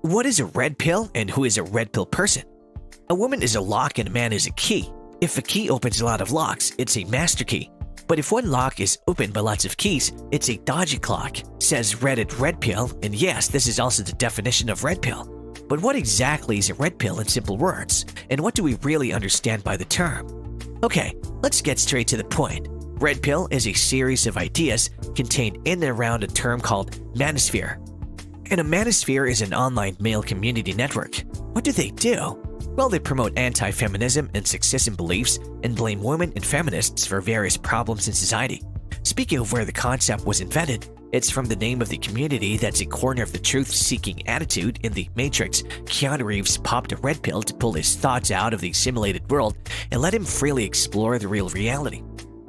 What is a red pill and who is a red pill person? A woman is a lock and a man is a key. If a key opens a lot of locks, it's a master key. But if one lock is opened by lots of keys, it's a dodgy clock, says Reddit Red Pill, and yes, this is also the definition of red pill. But what exactly is a red pill in simple words, and what do we really understand by the term? Okay, let's get straight to the point. Red pill is a series of ideas contained in and around a term called manosphere. And a manosphere is an online male community network. What do they do? Well, they promote anti-feminism and sexism beliefs and blame women and feminists for various problems in society. Speaking of where the concept was invented, it's from the name of the community that's a corner of the truth-seeking attitude in The Matrix. Keanu Reeves popped a red pill to pull his thoughts out of the simulated world and let him freely explore the real reality.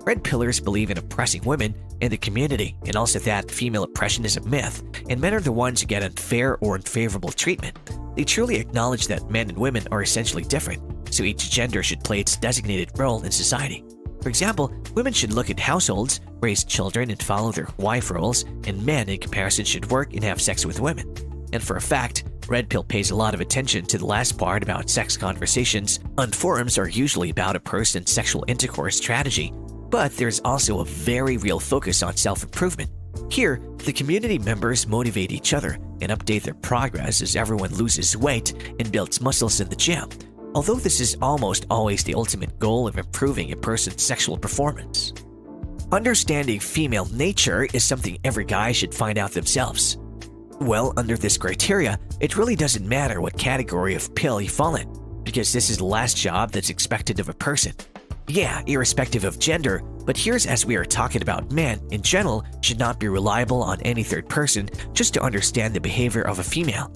Red pillars believe in oppressing women in the community and also that female oppression is a myth and men are the ones who get unfair or unfavorable treatment. They truly acknowledge that men and women are essentially different, so each gender should play its designated role in society. For example, women should look at households, raise children, and follow their wife roles, and men, in comparison, should work and have sex with women. And for a fact, Red Pill pays a lot of attention to the last part about sex conversations. On forums are usually about a person's sexual intercourse strategy, but there's also a very real focus on self-improvement. Here, the community members motivate each other and update their progress as everyone loses weight and builds muscles in the gym, although this is almost always the ultimate goal of improving a person's sexual performance. Understanding female nature is something every guy should find out themselves. Well, under this criteria, it really doesn't matter what category of pill you fall in, because this is the last job that's expected of a person. Yeah, irrespective of gender, but here's as we are talking about men in general should not be reliable on any third person just to understand the behavior of a female.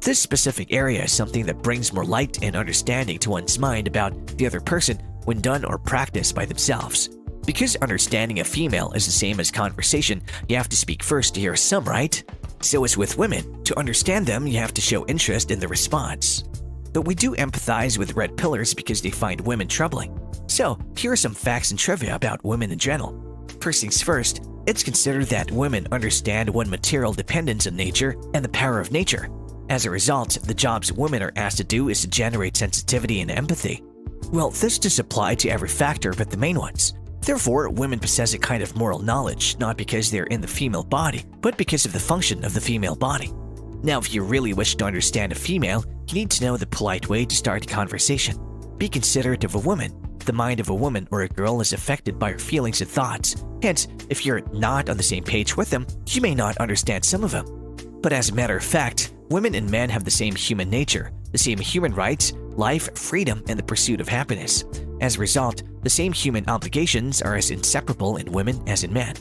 This specific area is something that brings more light and understanding to one's mind about the other person when done or practiced by themselves. Because understanding a female is the same as conversation, you have to speak first to hear some, right? So as with women, to understand them, you have to show interest in the response. But we do empathize with red pillars because they find women troubling. So, here are some facts and trivia about women in general. First things first, it's considered that women understand one material dependence on nature and the power of nature. As a result, the jobs women are asked to do is to generate sensitivity and empathy. Well, this does apply to every factor but the main ones. Therefore, women possess a kind of moral knowledge, not because they're in the female body, but because of the function of the female body. Now, if you really wish to understand a female, you need to know the polite way to start a conversation. Be considerate of a woman. The mind of a woman or a girl is affected by her feelings and thoughts. Hence, if you're not on the same page with them, you may not understand some of them. But as a matter of fact, women and men have the same human nature, the same human rights, life, freedom, and the pursuit of happiness. As a result, the same human obligations are as inseparable in women as in men.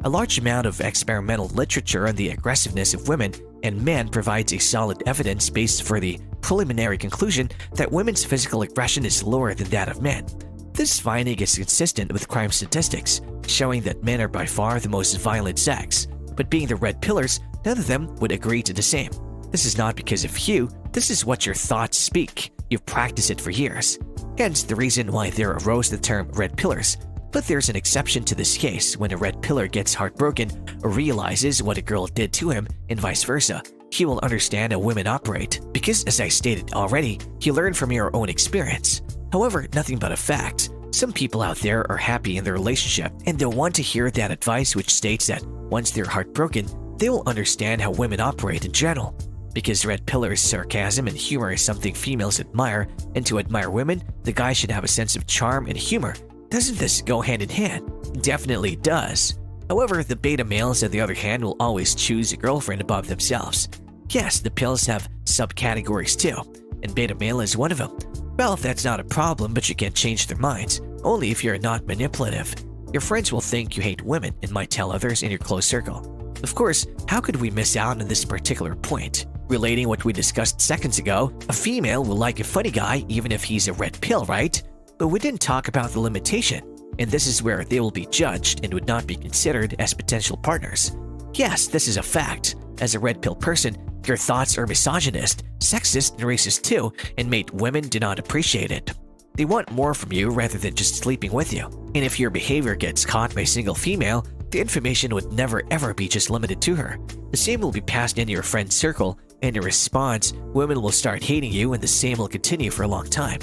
A large amount of experimental literature on the aggressiveness of women and men provides a solid evidence base for the preliminary conclusion that women's physical aggression is lower than that of men. This finding is consistent with crime statistics, showing that men are by far the most violent sex, but being the red pillars, none of them would agree to the same. This is not because of you, this is what your thoughts speak. You've practiced it for years. Hence the reason why there arose the term red pillars. But there's an exception to this case when a red pillar gets heartbroken or realizes what a girl did to him and vice versa. He will understand how women operate because, as I stated already, you learn from your own experience. However, nothing but a fact. Some people out there are happy in their relationship and they'll want to hear that advice which states that once they're heartbroken, they will understand how women operate in general. Because red pillars, sarcasm, and humor is something females admire, and to admire women, the guy should have a sense of charm and humor. Doesn't this go hand in hand? Definitely does. However, the beta males, on the other hand, will always choose a girlfriend above themselves. Yes, the pills have subcategories too, and beta male is one of them. Well, that's not a problem, but you can change their minds, only if you're not manipulative. Your friends will think you hate women and might tell others in your close circle. Of course, how could we miss out on this particular point? Relating what we discussed seconds ago, a female will like a funny guy even if he's a red pill, right? But we didn't talk about the limitation, and this is where they will be judged and would not be considered as potential partners. Yes, this is a fact. As a red pill person, your thoughts are misogynist, sexist, and racist too, and mate women do not appreciate it. They want more from you rather than just sleeping with you. And if your behavior gets caught by a single female, the information would never ever be just limited to her. The same will be passed into your friend's circle, and in response, women will start hating you and the same will continue for a long time.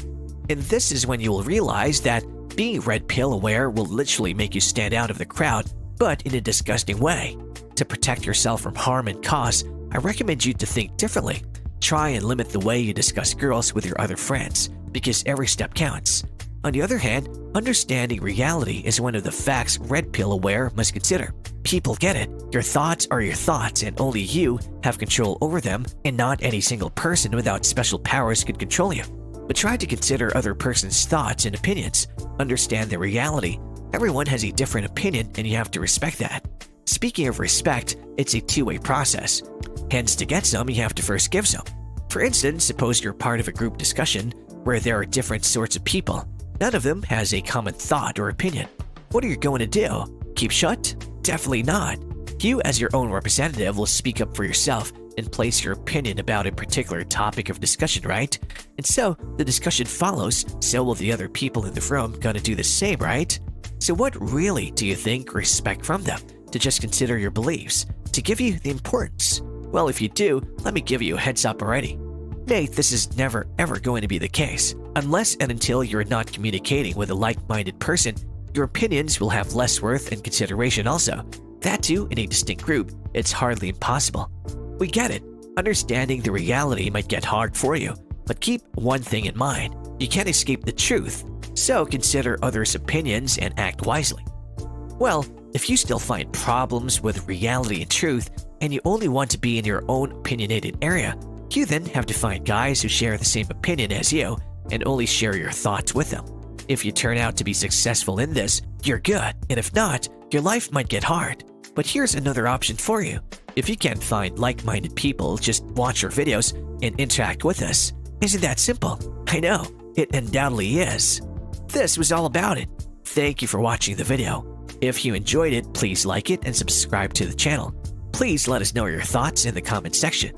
And this is when you will realize that being red pill aware will literally make you stand out of the crowd, but in a disgusting way. To protect yourself from harm and cause, I recommend you to think differently. Try and limit the way you discuss girls with your other friends, because every step counts. On the other hand, understanding reality is one of the facts red pill aware must consider. People get it. Your thoughts are your thoughts and only you have control over them, and not any single person without special powers could control you. But try to consider other person's thoughts and opinions. Understand the reality. Everyone has a different opinion and you have to respect that. Speaking of respect, it's a two-way process. Hence, to get some, you have to first give some. For instance, suppose you're part of a group discussion where there are different sorts of people. None of them has a common thought or opinion. What are you going to do? Keep shut? Definitely not. You, as your own representative, will speak up for yourself and place your opinion about a particular topic of discussion, right? And so, the discussion follows, so will the other people in the room gonna do the same, right? So what really do you think or expect from them? To just consider your beliefs? To give you the importance? Well, if you do, let me give you a heads up already. Mate, this is never ever going to be the case. Unless and until you're not communicating with a like-minded person, your opinions will have less worth and consideration also. That too, in a distinct group, it's hardly impossible. We get it. Understanding the reality might get hard for you, but keep one thing in mind. You can't escape the truth, so consider others' opinions and act wisely. Well, if you still find problems with reality and truth, and you only want to be in your own opinionated area, you then have to find guys who share the same opinion as you and only share your thoughts with them. If you turn out to be successful in this, you're good, and if not, your life might get hard. But here's another option for you. If you can't find like-minded people, just watch our videos and interact with us. Isn't that simple? I know, it undoubtedly is. This was all about it. Thank you for watching the video. If you enjoyed it, please like it and subscribe to the channel. Please let us know your thoughts in the comment section.